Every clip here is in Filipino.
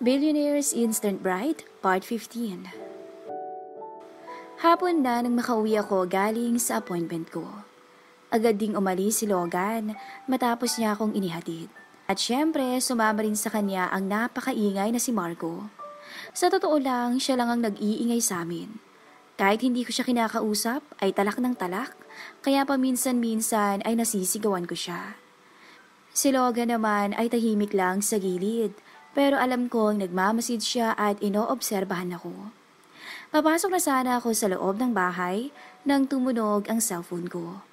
Billionaire's Instant Bride, Part 15. Hapon na nang makauwi ako galing sa appointment ko. Agad ding umalis si Logan matapos niya akong inihatid. At syempre, sumama rin sa kanya ang napakaingay na si Marco. Sa totoo lang, siya lang ang nag-iingay sa amin. Kahit hindi ko siya kinakausap, ay talak ng talak, kaya paminsan-minsan ay nasisigawan ko siya. Si Logan naman ay tahimik lang sa gilid, pero alam kong nagmamasid siya at inoobserbahan ako. Papasok na sana ako sa loob ng bahay nang tumunog ang cellphone ko.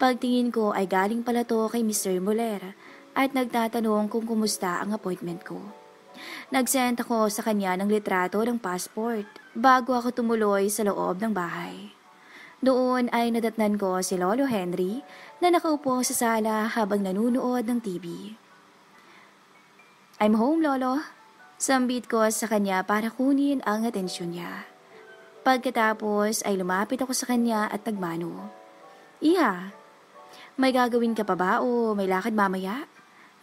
Pagtingin ko ay galing pala to kay Mr. Muller at nagtatanong kung kumusta ang appointment ko. Nagsend ako sa kanya ng litrato ng passport bago ako tumuloy sa loob ng bahay. Doon ay nadatnan ko si Lolo Henry na nakaupo sa sala habang nanunood ng TV. "I'm home, Lolo." Sambit ko sa kanya para kunin ang atensyon niya. Pagkatapos ay lumapit ako sa kanya at nagmano. "Iha, may gagawin ka pa ba o may lakad mamaya?"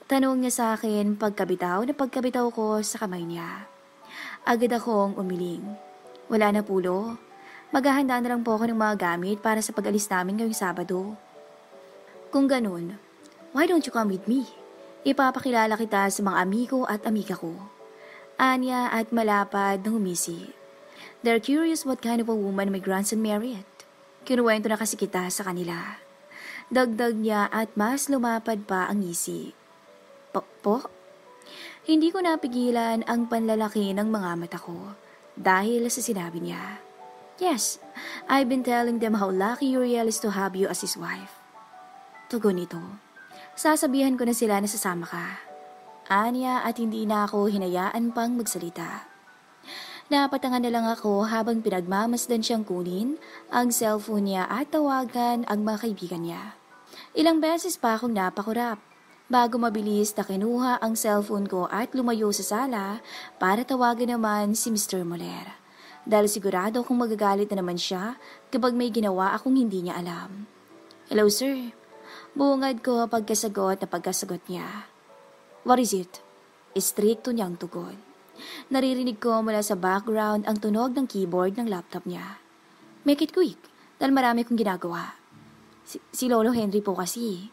Tanong niya sa akin pagkabitaw ko sa kamay niya. Agad akong umiling. "Wala na, Pulo. Maghahanda na lang po ako ng mga gamit para sa pag-alis namin ngayong Sabado." "Kung ganun, why don't you come with me? Ipapakilala kita sa mga amigo at amiga ko." Anya at malapad na humisi. "They're curious what kind of a woman my grandson married." Kinuwento na kasi kita sa kanila. Dagdag niya at mas lumapad pa ang ngisi. Po? Hindi ko napigilan ang panlalaki ng mga mata ko dahil sa sinabi niya. "Yes, I've been telling them how lucky Uriel is to have you as his wife." Tugon nito. "Sasabihan ko na sila na sasama ka." Anya at hindi na ako hinayaan pang magsalita. Napatangan na lang ako habang pinagmamasdan siyang kunin ang cellphone niya at tawagan ang mga kaibigan niya. Ilang beses pa akong napakurap bago mabilis na kinuha ang cellphone ko at lumayo sa sala para tawagan naman si Mr. Muller. Dahil sigurado akong magagalit na naman siya kapag may ginawa akong hindi niya alam. "Hello, sir." Bungad ko pagkasagot niya. "What is it?" Istrikto niyang tugon. Naririnig ko mula sa background ang tunog ng keyboard ng laptop niya. "Make it quick, dahil marami kong ginagawa." Si Lolo Henry po kasi.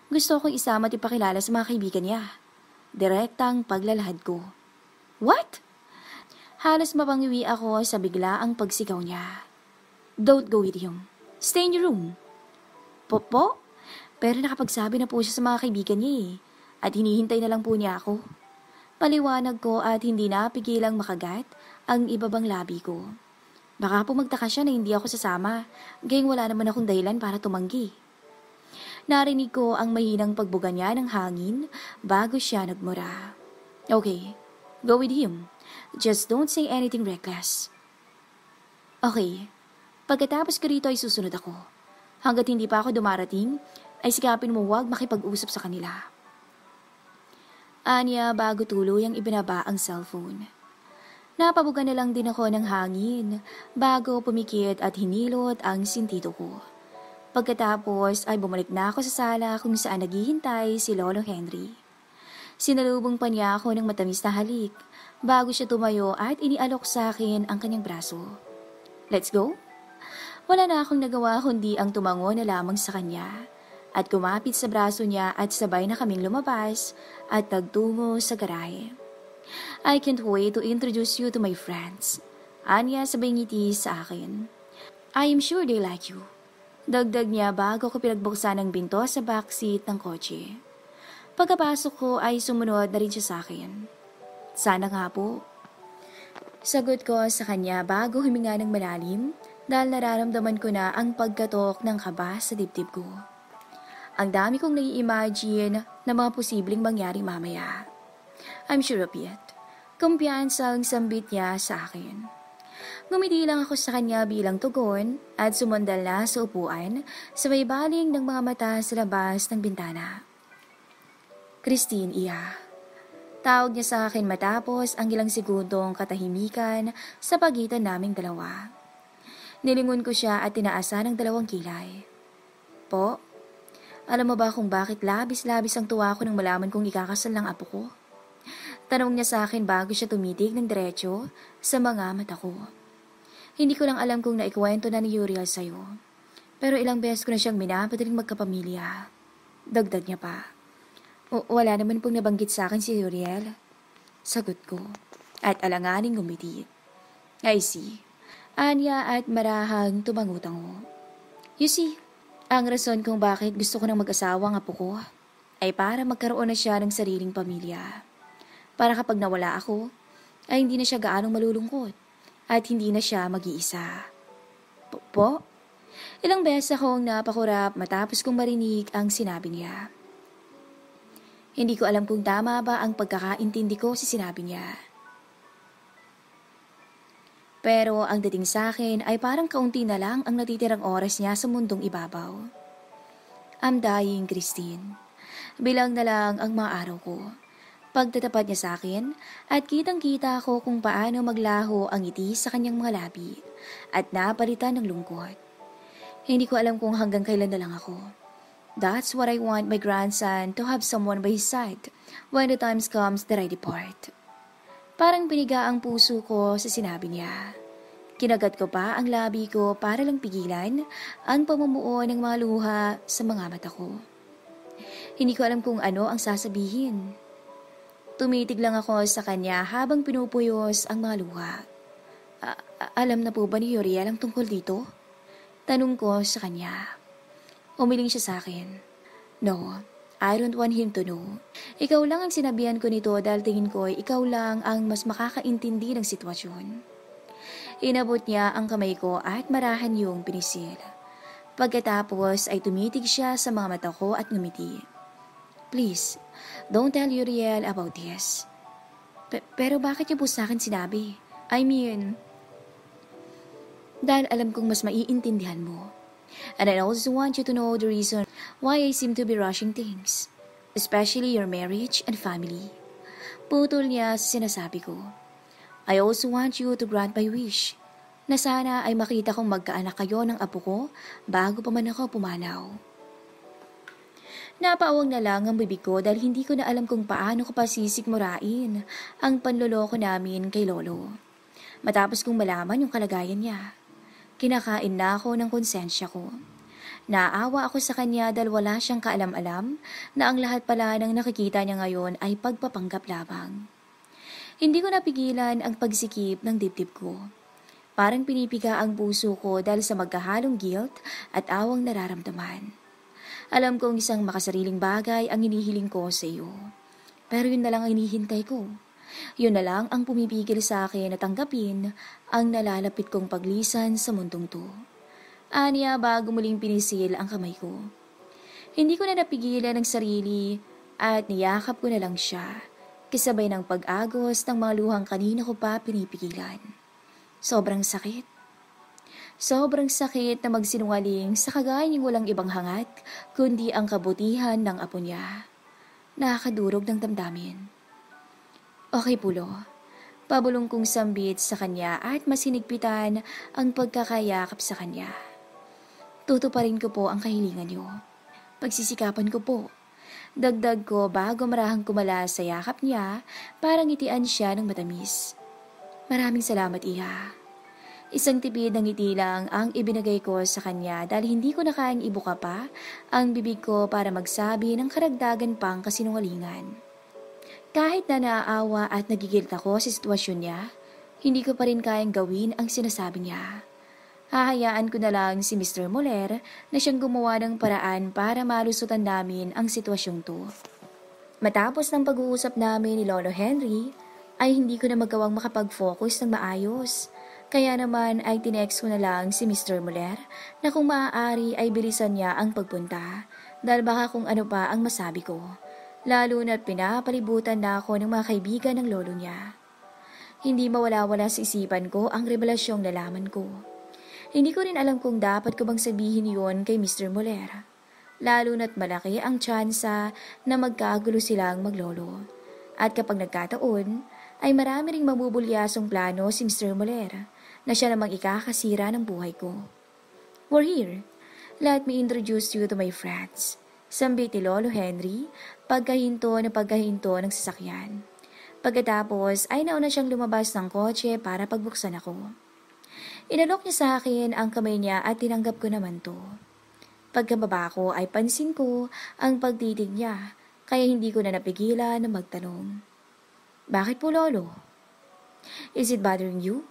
Gusto kong isama at ipakilala sa mga kaibigan niya. Direktang paglalahad ko. "What?" Halos mapangiwi ako sa biglaang pagsigaw niya. "Don't go with him. Stay in your room." Po? Pero nakapagsabi na po siya sa mga kaibigan niya at hinihintay na lang po niya ako. Paliwanag ko at hindi napigilang makagat ang ibabang labi ko. Baka po magtaka siya na hindi ako sasama, gayong wala naman akong dahilan para tumanggi. Narinig ko ang mahinang pagbuga niya ng hangin bago siya nagmura. "Okay, go with him. Just don't say anything reckless." "Okay, pagkatapos ko rito ay susunod ako. Hanggat hindi pa ako dumarating, ay sikapin mo huwag makipag-usap sa kanila." Anya bago tuluyang ibinaba ang cellphone. Napabuga na lang din ako ng hangin bago pumikit at hinilot ang sintido ko. Pagkatapos ay bumalik na ako sa sala kung saan naghihintay si Lolo Henry. Sinalubong pa niya ako ng matamis na halik bago siya tumayo at inialok sa akin ang kanyang braso. "Let's go?" Wala na akong nagawa kundi ang tumango na lamang sa kanya at kumapit sa braso niya at sabay na kaming lumabas at nagtungo sa garahe. "I can't wait to introduce you to my friends." Anya sabay ngiti sa akin. "I am sure they like you." Dagdag niya bago ko pinagbuksan ang binto sa backseat ng kotse. Pagkapasok ko ay sumunod na rin siya sa akin. "Sana nga po." Sagot ko sa kanya bago huminga ng malalim dahil nararamdaman ko na ang pagkatok ng kaba sa dibdib ko. Ang dami kong nai-imagine na mga posibleng mangyari mamaya. "I'm sure of it." Kumpiyansang sambit niya sa akin. Ngumiti lang ako sa kanya bilang tugon at sumandal na sa upuan sa may baling ng mga mata sa labas ng bintana. "Christine, iya." Tawag niya sa akin matapos ang ilang segundong katahimikan sa pagitan naming dalawa. Nilingon ko siya at tinaasan ng dalawang kilay. "Po? Alam mo ba kung bakit labis-labis ang tuwa ko nang malaman kong ikakasal ng apo ko?" Tanong niya sa akin bago siya tumitig ng diretso sa mga mata ko. Hindi ko lang alam kung naikwento na ni Uriel sa'yo. Pero ilang beses ko na siyang minapadaling magkapamilya. Dagdag niya pa. Wala naman pong nabanggit sa akin si Uriel. Sagot ko. At alanganing ngumiti. I see. Anya at marahang tumangutango. You see, ang rason kung bakit gusto ko ng mag-asawa ang apo ko ay para magkaroon na siya ng sariling pamilya. Para kapag nawala ako, ay hindi na siya gaanong malulungkot at hindi na siya mag-iisa. Po? Ilang beses akong napakurap matapos kong marinig ang sinabi niya. Hindi ko alam kung tama ba ang pagkakaintindi ko sa sinabi niya. Pero ang dating sa akin ay parang kaunti na lang ang natitirang oras niya sa mundong ibabaw. I'm dying, Christine. Bilang na lang ang mga araw ko. Pagtatapat niya sa akin at kitang-kita ko kung paano maglaho ang ngiti sa kanyang mga labi at napalitan ng lungkot. Hindi ko alam kung hanggang kailan na lang ako. That's what I want my grandson to have someone by his side when the times comes that I depart. Parang biniga ang puso ko sa sinabi niya. Kinagat ko pa ang labi ko para lang pigilan ang pamumuo ng mga luha sa mga mata ko. Hindi ko alam kung ano ang sasabihin. Tumitig lang ako sa kanya habang pinupuyos ang mga luha. Alam na po ba ni Uriel ang tungkol dito? Tanong ko sa kanya. Umiling siya sa akin. No, I don't want him to know. Ikaw lang ang sinabihan ko nito dahil tingin ko ikaw lang ang mas makakaintindi ng sitwasyon. Inabot niya ang kamay ko at marahan yung pinisil. Pagkatapos ay tumitig siya sa mga mata ko at ngumiti. Please, don't tell Uriel about this. Pero bakit niya po sa akin sinabi? I mean, dahil alam kong mas maiintindihan mo. And I also want you to know the reason why I seem to be rushing things. Especially your marriage and family. Putol niya sa sinasabi ko. I also want you to grant my wish. Na sana ay makita kong magkaanak kayo ng apo ko bago pa man ako pumanaw. Napaawang na lang ang bibig ko dahil hindi ko na alam kung paano ko pa sisikmurain ang panloloko namin kay Lolo. Matapos kong malaman yung kalagayan niya, kinakain na ako ng konsensya ko. Naawa ako sa kanya dahil wala siyang kaalam-alam na ang lahat pala ng nakikita niya ngayon ay pagpapanggap lamang. Hindi ko napigilan ang pagsikip ng dibdib ko. Parang pinipiga ang puso ko dahil sa magkahalong guilt at awang nararamdaman. Alam kong isang makasariling bagay ang hinihiling ko sa iyo. Pero yun na lang ang hinihintay ko. Yun na lang ang pumipigil sa akin na tanggapin ang nalalapit kong paglisan sa mundong to. Anya bago muling pinisil ang kamay ko. Hindi ko na napigilan ang sarili at niyakap ko na lang siya. Kasabay ng pag-agos ng mga luhang kanina ko pa pinipigilan. Sobrang sakit. Sobrang sakit na magsinungaling sa kagaya niyang walang ibang hangat kundi ang kabutihan ng apo niya. Nakakadurog ng damdamin. Okay, Pulo. Pabulong kong sambit sa kanya at masinigpitan ang pagkakayakap sa kanya. Tutuparin ko po ang kahilingan niyo. Pagsisikapan ko po. Dagdag ko bago marahang kumala sa yakap niya para ngitian siya ng matamis. Maraming salamat, Iha. Isang tipid ng ngiti lang ang ibinagay ko sa kanya dahil hindi ko na kayang ibuka pa ang bibig ko para magsabi ng karagdagan pang kasinungalingan. Kahit na naaawa at nagigilt ako sa sitwasyon niya, hindi ko pa rin kayang gawin ang sinasabi niya. Hahayaan ko na lang si Mr. Moller na siyang gumawa ng paraan para malusutan namin ang sitwasyong to. Matapos ng pag-uusap namin ni Lolo Henry, ay hindi ko na magawang makapag-focus ng maayos. Kaya naman ay tinext ko na lang si Mr. Moller na kung maaari ay bilisan niya ang pagpunta dahil baka kung ano pa ang masabi ko. Lalo na't pinapalibutan na ako ng mga kaibigan ng lolo niya. Hindi mawala-wala sa isipan ko ang revelasyong nalaman ko. Hindi ko rin alam kung dapat ko bang sabihin yon kay Mr. Moller. Lalo na't malaki ang tsansa na magkagulo silang maglolo. At kapag nagkataon, ay marami ring mabubulyasong plano si Mr. Moller na siya namang ikakasira ng buhay ko. We're here. Let me introduce you to my friends. Sambit ni Lolo Henry, pagkahinto ng sasakyan. Pagkatapos ay nauna siyang lumabas ng kotse para pagbuksan ako. Inalok niya sa akin ang kamay niya at tinanggap ko naman to. Pagkababa ko ay pansin ko ang pagtitig niya, kaya hindi ko na napigilan na magtanong. Bakit po, Lolo? Is it bothering you?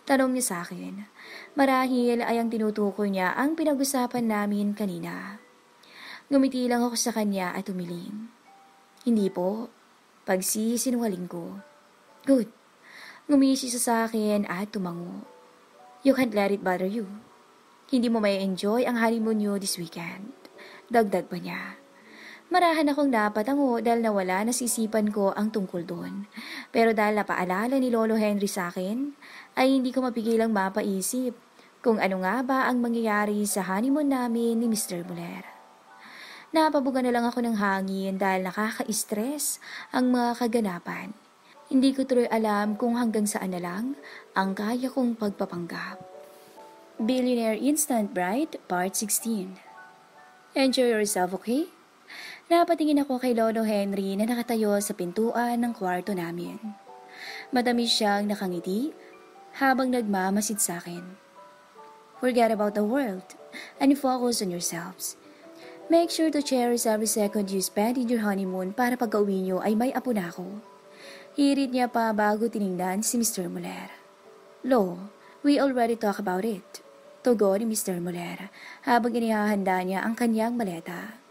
Tanong niya sa akin. Marahil ay ang tinutukoy niya ang pinag-usapan namin kanina. Ngumiti lang ako sa kanya at umiling. Hindi po. Pagsisinungaling ko. Good. Ngumisi siya sa akin at tumango. You can't let it bother you. Hindi mo may enjoy ang honeymoon niyo this weekend. Dagdag pa niya. Marahan akong napatango dahil nawala nasisipan ko ang tungkol doon. Pero dahil napaalala ni Lolo Henry sa akin, ay hindi ko mapigilang mapaisip kung ano nga ba ang mangyayari sa honeymoon namin ni Mr. Muller. Napabuga na lang ako ng hangin dahil nakaka-stress ang mga kaganapan. Hindi ko tuloy alam kung hanggang saan na lang ang kaya kong pagpapanggap. Billionaire Instant Bride, Part 16. Enjoy yourself, okay? Napatingin ako kay Lolo Henry na nakatayo sa pintuan ng kwarto namin. Matamis siyang nakangiti habang nagmamasid sa akin. Forget about the world and focus on yourselves. Make sure to cherish every second you spend in your honeymoon para pagka-uwi niyo ay may apo na ako. Hirit niya pa bago tiningnan si Mr. Muller. Lo, we already talk about it. Tugon ni Mr. Muller habang inihahanda niya ang kanyang maleta.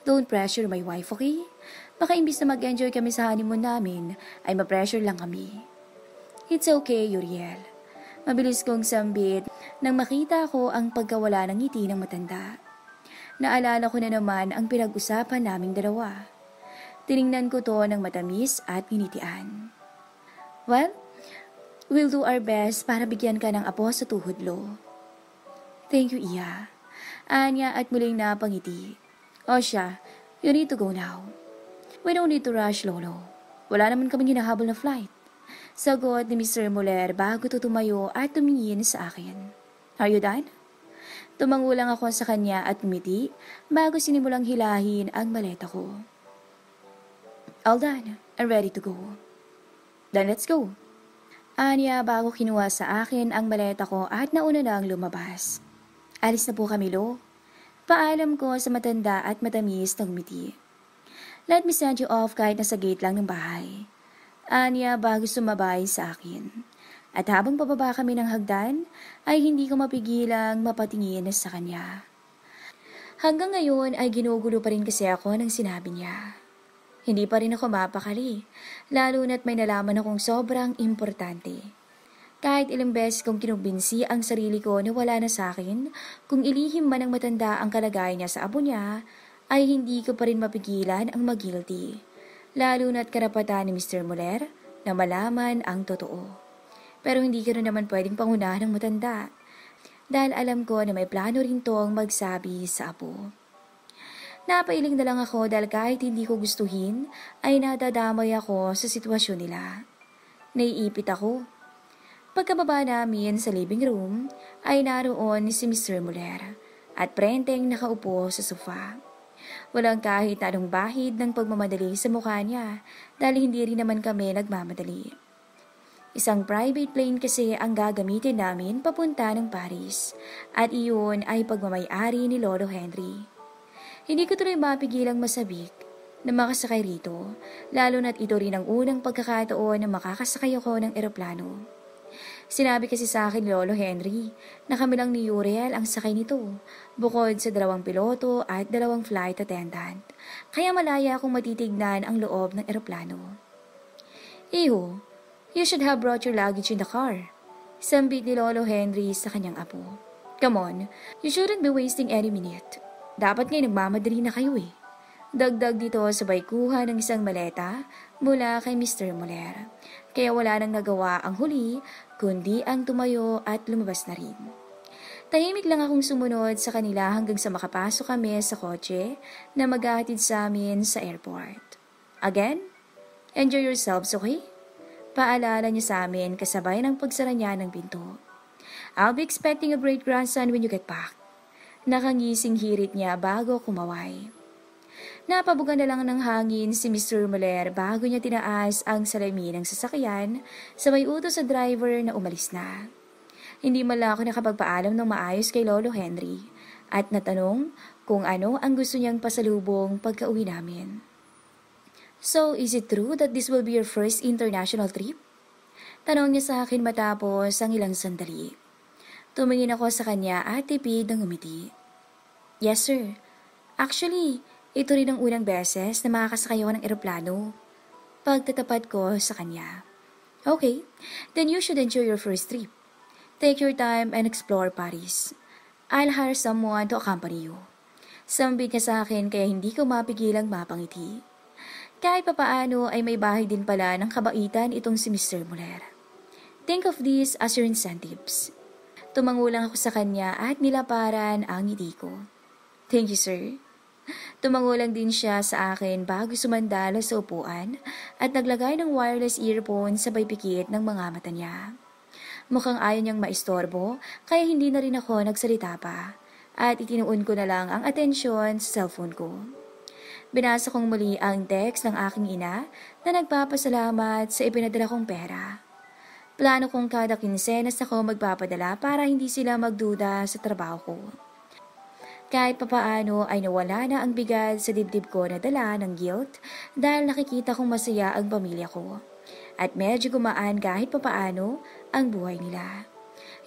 Don't pressure my wife, okay? Baka imbis na mag-enjoy kami sa honeymoon namin, ay ma-pressure lang kami. It's okay, Uriel. Mabilis kong sambit nang makita ko ang pagkawala ng ngiti ng matanda. Naalala ko na naman ang pinag-usapan naming dalawa. Tiningnan ko to ng matamis at ginitian. Well, we'll do our best para bigyan ka ng apo sa tuhod, Lo. Thank you, Iya. Anya at muling napangiti. O siya, you need to go now. We don't need to rush, Lolo. Wala naman kaming hinahabol na flight. Sagot ni Mr. Muller bago tutumayo at tumingin sa akin. Are you done? Tumango lang ako sa kanya at umiti bago sinimulang hilahin ang maleta ko. All done. I'm ready to go. Then let's go. Anya bago kinuha sa akin ang maleta ko at nauna na ang lumabas. Alis na po kami, Lo. Paalam ko sa matanda at matamis na umiti. Let me send you off kahit nasa gate lang ng bahay. Anya bago sumabay sa akin. At habang pababa kami ng hagdan, ay hindi ko mapigilang mapatingin sa kanya. Hanggang ngayon ay ginugulo pa rin kasi ako ng sinabi niya. Hindi pa rin ako mapakali, lalo na't may nalaman akong sobrang importante. Kahit ilang beses kong kinumbinsi ang sarili ko na wala na sa akin, kung ilihim man ng matanda ang kalagayan niya sa abo niya, ay hindi ko pa rin mapigilan ang mag-guilty. Lalo na't karapatan ni Mr. Muller na malaman ang totoo. Pero hindi ko rin naman pwedeng pangunahan ng matanda, dahil alam ko na may plano rin tong magsabi sa apo. Napailing na lang ako dahil kahit hindi ko gustuhin, ay nadadamay ako sa sitwasyon nila. Naiipit ako. Pagkababa namin sa living room, ay naroon si Mr. Muller at prenteng nakaupo sa sofa. Walang kahit anong bahid ng pagmamadali sa mukha niya dahil hindi rin naman kami nagmamadali. Isang private plane kasi ang gagamitin namin papunta ng Paris at iyon ay pagmamayari ni Lolo Henry. Hindi ko tuloy mapigilang masabik na makasakay rito, lalo na't ito rin ang unang pagkakataon na makakasakay ako ng eroplano. Sinabi kasi sa akin Lolo Henry na kami lang ni Uriel ang sakay nito, bukod sa 2 piloto at 2 flight attendant, kaya malaya akong matitignan ang loob ng eroplano. Iho, you should have brought your luggage in the car. Sambit ni Lolo Henry sa kanyang apo. Come on, you shouldn't be wasting any minute. Dapat ngayon nagmamadali na kayo eh. Dagdag dito sabay kuha ng isang maleta mula kay Mr. Muller. Kaya wala nang nagawa ang huli, kundi ang tumayo at lumabas na rin. Tahimik lang akong sumunod sa kanila hanggang sa makapasok kami sa kotse na maghahatid sa amin sa airport. Again, enjoy yourselves, okay? Paalala niya sa amin kasabay ng pagsara niya ng pinto. I'll be expecting a great grandson when you get back. Nakangising hirit niya bago kumaway. Napabugan na lang ng hangin si Mr. Muller bago niya tinaas ang salamin ng sasakyan sa may utos sa driver na umalis na. Hindi man lang ako nakapagpaalam ng maayos kay Lolo Henry at natanong kung ano ang gusto niyang pasalubong pagka-uwi namin. So, is it true that this will be your first international trip? Tanong niya sa akin matapos ang ilang sandali. Tumingin ako sa kanya at tipid ng umiti. Yes, sir. Actually, ito rin ang unang beses na makakasakay ako ng eroplano. Pagtatapat ko sa kanya. Okay, then you should enjoy your first trip. Take your time and explore Paris. I'll hire someone to accompany you. Sambit niya sa akin kaya hindi ko mapigilang mapangiti. Kahit papaano ay may bahay din pala ng kabaitan itong si Mr. Muller. Think of this as your incentives. Tumangulang ako sa kanya at nilaparan ang ngiti ko. Thank you, sir. Tumangulang din siya sa akin bago sumandalo sa upuan at naglagay ng wireless earphone sa pikit ng mga mata niya. Mukhang ayaw niyang maistorbo kaya hindi na rin ako nagsalita pa at itinuon ko na lang ang atensyon sa cellphone ko. Binasa kong muli ang text ng aking ina na nagpapasalamat sa ipinadala kong pera. Plano kong kada kinsenas ako magpapadala para hindi sila magduda sa trabaho ko. Kahit papaano ay nawala na ang bigat sa dibdib ko na dala ng guilt dahil nakikita kong masaya ang pamilya ko. At medyo gumaan kahit papaano ang buhay nila.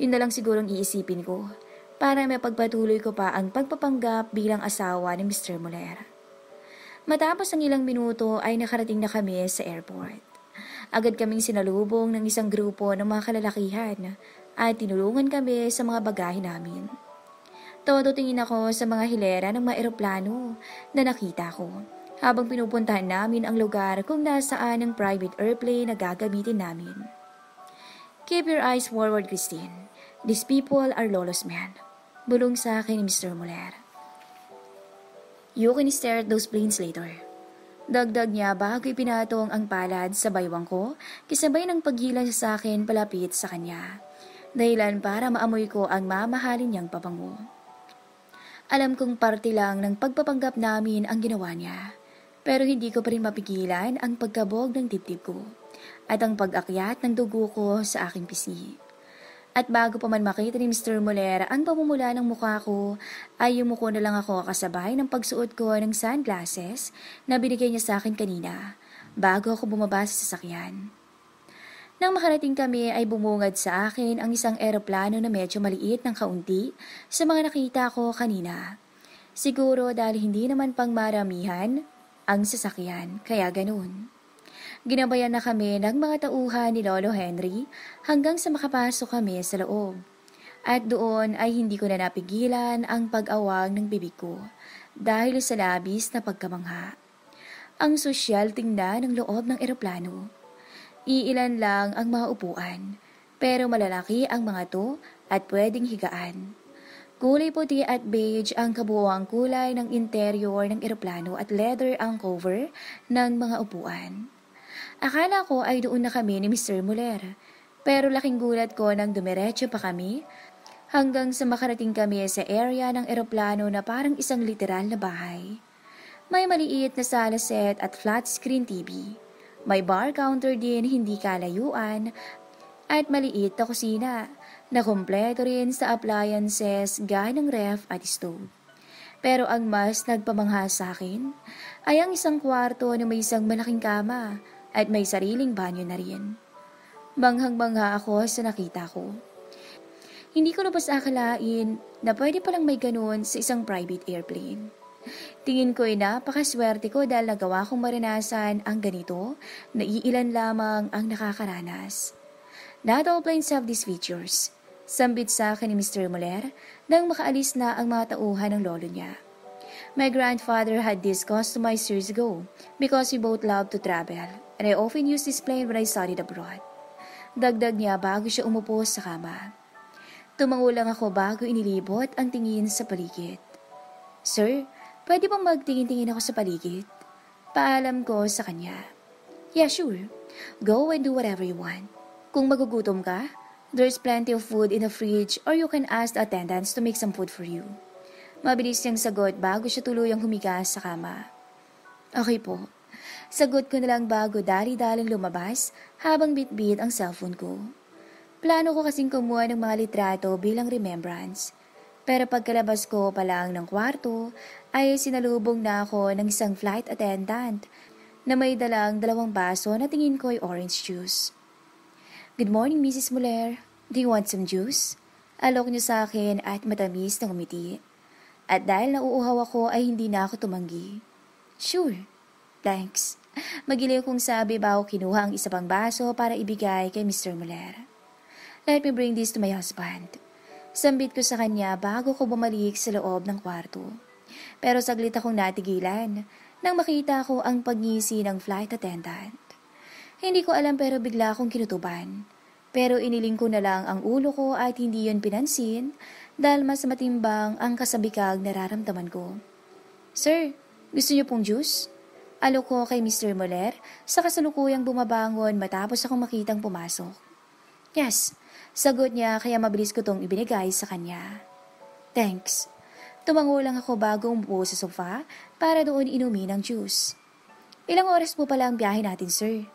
Yun na lang sigurong iisipin ko para mapagpatuloy ko pa ang pagpapanggap bilang asawa ni Mr. Muller. Matapos ang ilang minuto ay nakarating na kami sa airport. Agad kaming sinalubong ng isang grupo ng mga kalalakihan at tinulungan kami sa mga bagahe namin. Todo tingin ako sa mga hilera ng mga eroplano na nakita ko habang pinupuntahan namin ang lugar kung nasaan ang private airplane na gagamitin namin. Keep your eyes forward, Christine. These people are Lolo's men. Bulong sa akin ni Mr. Muller. You can stare at those planes later. Dagdag niya bago ipinatong ang palad sa baywang ko, kisabay ng paghilan sa akin palapit sa kanya. Dahilan para maamoy ko ang mamahalin niyang pabango. Alam kong parte lang ng pagpapanggap namin ang ginawa niya, pero hindi ko pa rin mapigilan ang pagkabog ng dibdib ko at ang pag-akyat ng dugo ko sa aking pisngi. At bago pa man makita ni Mr. Muller ang pamumula ng mukha ko, ay yumuko na lang ako kasabay ng pagsuot ko ng sunglasses na binigay niya sa akin kanina, bago ako bumaba sa sasakyan. Nang makarating kami ay bumungad sa akin ang isang eroplano na medyo maliit ng kaunti sa mga nakita ko kanina. Siguro dahil hindi naman pang maramihan ang sasakyan, kaya ganun. Ginabayan na kami ng mga tauhan ni Lolo Henry hanggang sa makapasok kami sa loob. At doon ay hindi ko na napigilan ang pag-awang ng bibig ko dahil sa labis na pagkamangha. Ang sosyal tingnan ng loob ng eroplano. Iilan lang ang mga upuan, pero malalaki ang mga to at pwedeng higaan. Kulay puti at beige ang kabuuang kulay ng interior ng eroplano at leather ang cover ng mga upuan. Akala ko ay doon na kami ni Mr. Muller, pero laking gulat ko nang dumiretso pa kami hanggang sa makarating kami sa area ng eroplano na parang isang literal na bahay. May maliit na sala set at flat screen TV. May bar counter din hindi kalayuan at maliit na kusina na kumpleto rin sa appliances gaya ng ref at stove. Pero ang mas nagpamangha sa akin ay ang isang kwarto na may isang malaking kama at may sariling banyo na rin. Banghang-bangha ako sa nakita ko. Hindi ko lubos akalain na pwede palang may ganun sa isang private airplane. Tingin ko ay napakaswerte ko dahil nagawa kong maranasan ang ganito na iilan lamang ang nakakaranas. Not all planes have these features. Sambit sa akin ni Mr. Muller nang makaalis na ang mga tauhan ng lolo niya. My grandfather had this customized years ago because we both love to travel and I often used this plane when I studied abroad. Dagdag niya bago siya umupo sa kama. Tumango lang ako bago inilibot ang tingin sa paligid. Sir, pwede bang magtingin-tingin ako sa paligid? Paalam ko sa kanya. Yeah, sure. Go and do whatever you want. Kung magugutom ka, there's plenty of food in the fridge or you can ask the attendants to make some food for you. Mabilis niyang sagot bago siya tuluyang humiga sa kama. Okay po. Sagot ko na lang bago dali-daling lumabas habang bitbit ang cellphone ko. Plano ko kasing kumuha ng mga litrato bilang remembrance. Pero pagkalabas ko pa lang ng kwarto, ay sinalubong na ako ng isang flight attendant na may dalang 2 baso na tingin ko ay orange juice. Good morning, Mrs. Muller. Do you want some juice? Alok niyo sa akin at matamis na umiti. At dahil nauuhaw ako ay hindi na ako tumanggi. Sure. Thanks. Magiliw kong sabi bago kinuha ang isa pang baso para ibigay kay Mr. Muller. Let me bring this to my husband. Sambit ko sa kanya bago ko bumalik sa loob ng kwarto. Pero saglit akong natigilan nang makita ko ang pagngisi ng flight attendant. Hindi ko alam pero bigla akong kinutuban. Pero iniling ko na lang ang ulo ko at hindi yon pinansin dahil mas matimbang ang kasabikag nararamdaman ko. Sir, gusto niyo pong juice? Alok ko kay Mr. Muller sa kasalukuyang bumabangon matapos akong makitang pumasok. Yes, sagot niya kaya mabilis ko tong ibinigay sa kanya. Thanks. Tumango lang ako bago umupo sa sofa para doon inumin ang juice. Ilang oras po pala ang biyahe natin, sir?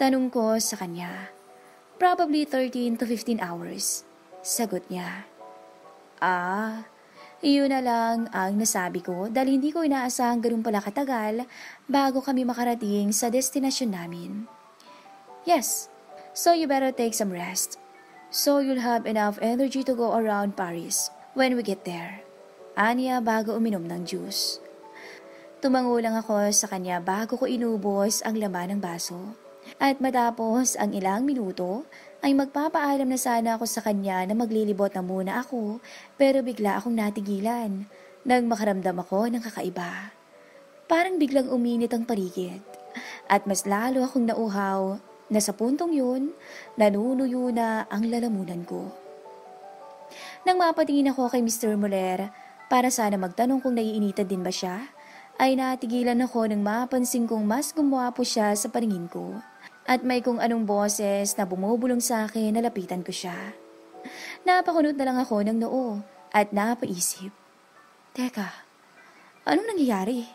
Tanong ko sa kanya. Probably 13 to 15 hours. Sagot niya. Iyon na lang ang nasabi ko dahil hindi ko inaasahang ganun pala katagal bago kami makarating sa destinasyon namin. Yes, so you better take some rest. So you'll have enough energy to go around Paris when we get there. Anya bago uminom ng juice. Tumango lang ako sa kanya bago ko inubos ang laman ng baso. At matapos ang ilang minuto, ay magpapaalam na sana ako sa kanya na maglilibot na muna ako pero bigla akong natigilan nang makaramdam ako ng kakaiba. Parang biglang uminit ang paligid at mas lalo akong nauhaw na sa puntong yun, nanunuyo na ang lalamunan ko. Nang mapatingin ako kay Mr. Muller para sana magtanong kung naiinitan din ba siya, ay natigilan ako nang mapansin kong mas gumwapo siya sa paningin ko. At may kung anong boses na bumubulong sa akin na lapitan ko siya. Napakunot na lang ako ng noo at napaisip. Teka, anong nangyayari?